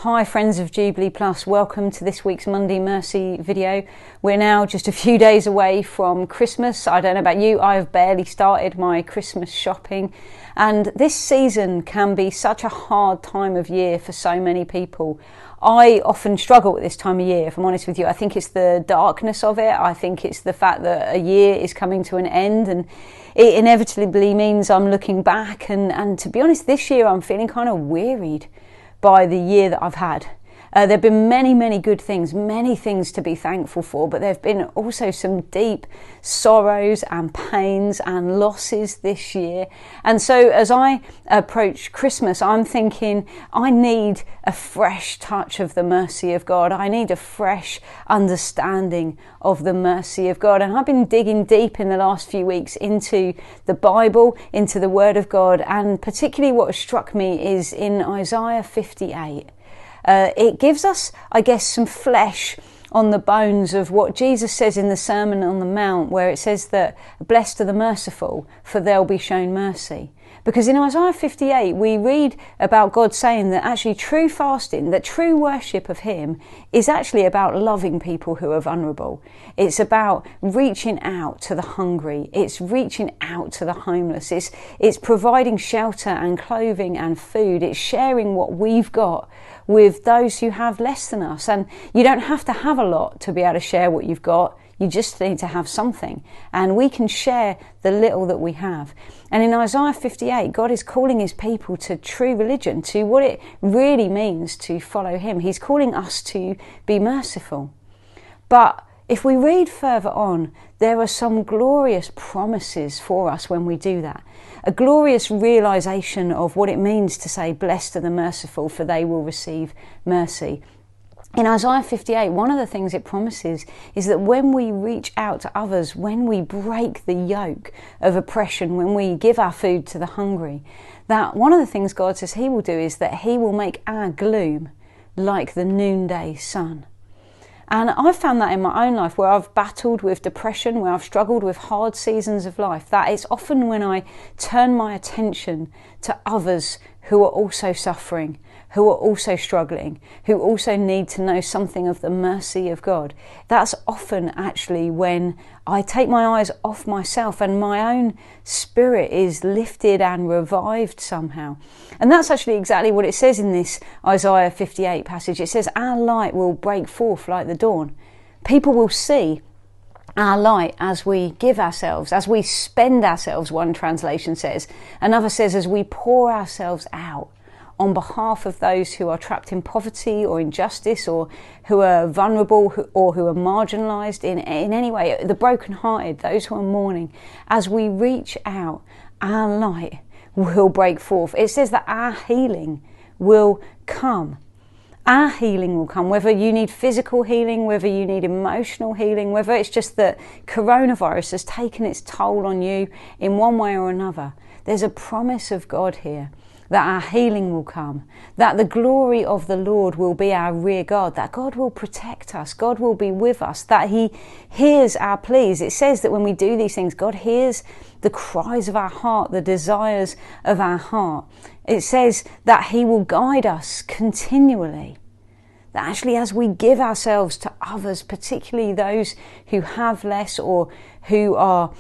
Hi friends of Jubilee Plus, welcome to this week's Monday Mercy video. We're now just a few days away from Christmas. I don't know about you, I have barely started my Christmas shopping, and this season can be such a hard time of year for so many people. I often struggle at this time of year, if I'm honest with you. I think it's the darkness of it. I think it's the fact that a year is coming to an end, and it inevitably means I'm looking back, and to be honest, this year I'm feeling kind of wearied by the year that I've had. There have been many good things, many things to be thankful for, but there have been also some deep sorrows and pains and losses this year. And so as I approach Christmas, I'm thinking I need a fresh touch of the mercy of God. I need a fresh understanding of the mercy of God. And I've been digging deep in the last few weeks into the Bible, into the Word of God, and particularly what has struck me is in Isaiah 58. It gives us, I guess, some flesh on the bones of what Jesus says in the Sermon on the Mount, where it says that blessed are the merciful, for they'll be shown mercy. Because in Isaiah 58, we read about God saying that actually true fasting, that true worship of Him is actually about loving people who are vulnerable. It's about reaching out to the hungry. It's reaching out to the homeless. It's providing shelter and clothing and food. It's sharing what we've got with those who have less than us. And you don't have to have a lot to be able to share what you've got. You just need to have something, and we can share the little that we have. And in Isaiah 58, God is calling His people to true religion, to what it really means to follow Him. He's calling us to be merciful. But if we read further on, there are some glorious promises for us when we do that. A glorious realization of what it means to say, blessed are the merciful, for they will receive mercy. In Isaiah 58, one of the things it promises is that when we reach out to others, when we break the yoke of oppression, when we give our food to the hungry, that one of the things God says He will do is that He will make our gloom like the noonday sun. And I've found that in my own life, where I've battled with depression, where I've struggled with hard seasons of life, that it's often when I turn my attention to others who are also suffering, who are also struggling, who also need to know something of the mercy of God. That's often actually when I take my eyes off myself and my own spirit is lifted and revived somehow. And that's actually exactly what it says in this Isaiah 58 passage. It says, our light will break forth like the dawn. People will see our light as we give ourselves, as we spend ourselves, one translation says. Another says, as we pour ourselves out on behalf of those who are trapped in poverty or injustice, or who are vulnerable, or who are marginalised in any way, the brokenhearted, those who are mourning. As we reach out, our light will break forth. It says that our healing will come. Our healing will come, whether you need physical healing, whether you need emotional healing, whether it's just that coronavirus has taken its toll on you in one way or another. There's a promise of God here that our healing will come, that the glory of the Lord will be our rear guard, that God will protect us, God will be with us, that He hears our pleas. It says that when we do these things, God hears the cries of our heart, the desires of our heart. It says that He will guide us continually. That actually as we give ourselves to others, particularly those who have less or who are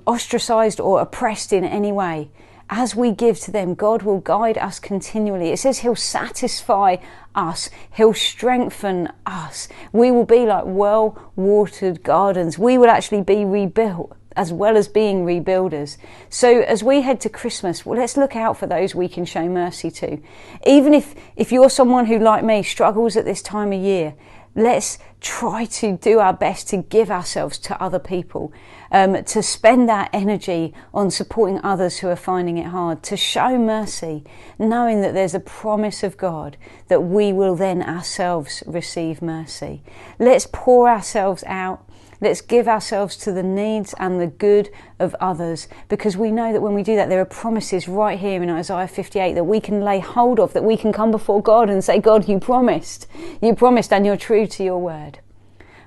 ostracised or oppressed in any way, as we give to them, God will guide us continually. It says He'll satisfy us. He'll strengthen us. We will be like well-watered gardens. We will actually be rebuilt as well as being rebuilders. So as we head to Christmas, well, let's look out for those we can show mercy to. Even if you're someone who, like me, struggles at this time of year, let's try to do our best to give ourselves to other people, to spend our energy on supporting others who are finding it hard, to show mercy, knowing that there's a promise of God that we will then ourselves receive mercy. Let's pour ourselves out. Let's give ourselves to the needs and the good of others, because we know that when we do that, there are promises right here in Isaiah 58 that we can lay hold of, that we can come before God and say, God, you promised, and you're true to your word.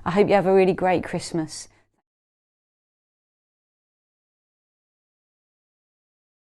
I hope you have a really great Christmas.